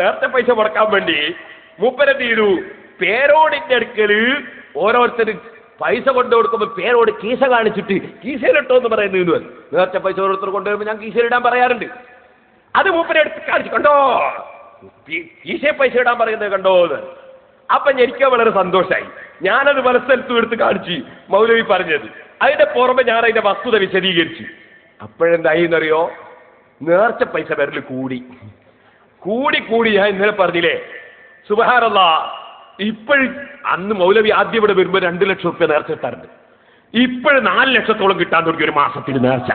നേരത്തെ പൈസ മുടക്കാൻ വേണ്ടി മൂപ്പരെ തീരു പേരോടിന്റെ അടുക്കല് ഓരോരുത്തർ പൈസ കൊണ്ടു കൊടുക്കുമ്പോൾ പേരോട് കീസ കാണിച്ചിട്ട് കീസയിലിട്ടോ എന്ന് പറയുന്നു. നേരത്തെ പൈസ ഓരോരുത്തർ കൊണ്ടുവരുമ്പോൾ ഞാൻ കീസയിലിടാൻ പറയാറുണ്ട്. അത് മൂപ്പരെ എടുത്ത് കാണിച്ചു, കണ്ടോ കീസയെ പൈസ ഇടാൻ പറയുന്നത് കണ്ടോ എന്ന്. അപ്പൊ എനിക്ക് വളരെ സന്തോഷമായി. ഞാനത് പല സ്ഥലത്തും എടുത്ത് കാണിച്ചു മൗലവി പറഞ്ഞത്. അതിന്റെ പുറമെ ഞാൻ അതിന്റെ വസ്തുത വിശദീകരിച്ചു. അപ്പോഴെന്തായി എന്നറിയോ, നേർച്ച പൈസ വരല് കൂടി ഞാൻ ഇന്നലെ പറഞ്ഞില്ലേ, സുബ്ഹാനല്ലാഹ്. ഇപ്പോഴും അന്ന് മൗലവി ആദ്യം ഇവിടെ വരുമ്പോൾ 2 ലക്ഷം റുപ്യ നേർച്ച കിട്ടാറുണ്ട്. ഇപ്പോഴും 4 ലക്ഷത്തോളം കിട്ടാൻ തുടങ്ങി ഒരു മാസത്തിൽ നേർച്ച.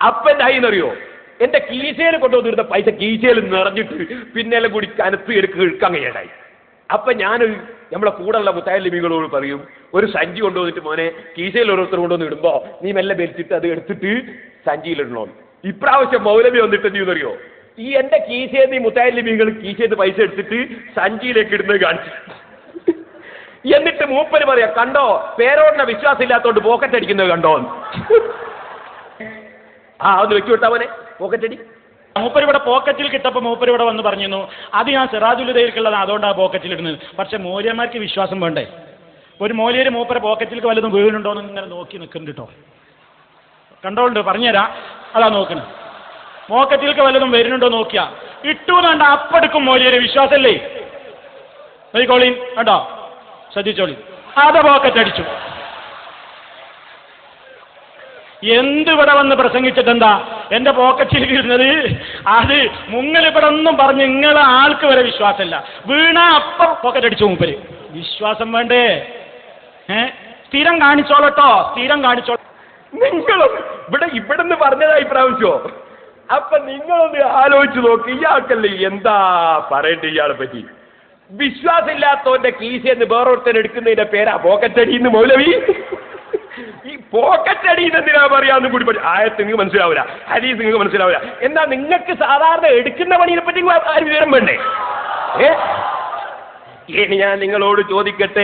അപ്പൊ എന്തായി എന്നറിയോ, എന്റെ കീശയിൽ കൊണ്ടുവന്നിരുന്ന പൈസ കീശയിൽ നിറഞ്ഞിട്ട് പിന്നെല്ലാം കൂടി കനത്ത് എടുക്കാൻ കഴിയാണ്ടായി. അപ്പൊ ഞാൻ നമ്മളെ കൂടെയുള്ള മുത്താലിമീങ്ങളോട് പറയും, ഒരു സഞ്ചി കൊണ്ടുവന്നിട്ട് മോനെ കീശയിൽ ഓരോരുത്തർ കൊണ്ടുവന്ന് ഇടുമ്പോ നീ മെല്ലെ വലിച്ചിട്ട് അത് എടുത്തിട്ട് സഞ്ചിയിലിടണോ. ഇപ്രാവശ്യം മൗലവി വന്നിട്ട് എന്ത് ചെയ്യുന്നറിയോ, ഈ എന്റെ കീശയിൽ നീ മുത്താലിമീങ്ങൾ കീശയിൽ പൈസ എടുത്തിട്ട് സഞ്ചിയിലേക്ക് ഇടുന്നത് കാണിച്ചു. എന്നിട്ട് മൂപ്പര് പറയാ, കണ്ടോ പേരോടിനെ വിശ്വാസം ഇല്ലാത്തോണ്ട് പോക്കറ്റ് അടിക്കുന്നത് കണ്ടോ. ഒന്ന് വെച്ചു വിട്ടാ മോനെ പോക്കറ്റടി. മൂപ്പര് ഇവിടെ പോക്കറ്റിൽ കിട്ടപ്പോൾ മൂപ്പര് ഇവിടെ വന്ന് പറഞ്ഞിരുന്നു, അത് ഞാൻ സിറാജുലുദയിലുള്ളതാണ്, അതുകൊണ്ടാണ് പോക്കറ്റിൽ ഇടുന്നത്. പക്ഷെ മൂല്യന്മാർക്ക് വിശ്വാസം വേണ്ടേ. ഒരു മൂല്യര് മൂപ്പര് പോക്കറ്റിലേക്ക് വല്ലതും വീഴുന്നുണ്ടോ എന്ന് ഇങ്ങനെ നോക്കി നിൽക്കുന്നുണ്ട് കേട്ടോ. കണ്ടോണ്ട് പറഞ്ഞുതരാം, അതാ നോക്കുന്നത്. പോക്കറ്റിലേക്ക് വല്ലതും വരുന്നുണ്ടോ നോക്കിയാ ഇട്ടു വേണ്ട അപ്പെടുക്കും മൂല്യര്. വിശ്വാസല്ലേ നോക്കോളീൻ, കണ്ടോ ശ്രദ്ധിച്ചോളി. അത് പോക്കറ്റ് അടിച്ചു. എന്തിവിടെ വന്ന് പ്രസംഗിച്ചിട്ട് എന്താ എന്റെ പോക്കറ്റിൽ ഇരുന്നത്? അത് മുങ്ങലിവിടെ ഒന്നും പറഞ്ഞ് നിങ്ങളെ ആൾക്ക് വരെ വിശ്വാസമില്ല. വീണ അപ്പം പോക്കറ്റ് അടിച്ചു മൂപ്പര്. വിശ്വാസം വേണ്ടേ? സ്ഥിരം കാണിച്ചോളട്ടോ, സ്ഥിരം കാണിച്ചോളൂ. നിങ്ങളും ഇവിടെ നിന്ന് പറഞ്ഞതായി പ്രാവശ്യോ. അപ്പൊ നിങ്ങളൊന്ന് ആലോചിച്ച് നോക്ക്, ഇയാൾക്കല്ലേ എന്താ പറയണ്ടേ ഇയാളെ പറ്റി. വിശ്വാസം ഇല്ലാത്തവന്റെ കീശയെന്ന് വേറൊരുത്തൻ എടുക്കുന്നതിന്റെ പേരാ പോക്കറ്റടിന്ന് മൗലവി. ഈ പോക്കറ്റടി എന്തിനാ പറയാന്ന് കൂടി ആയത്ത് നിങ്ങൾക്ക് മനസ്സിലാവില്ല, ഹദീസ് നിങ്ങൾക്ക് മനസ്സിലാവില്ല. എന്നാ നിങ്ങൾക്ക് സാധാരണ എടുക്കുന്ന പണിയെ പറ്റി ആരും വിവരം വേണ്ടേ? ഇനി ഞാൻ നിങ്ങളോട് ചോദിക്കട്ടെ,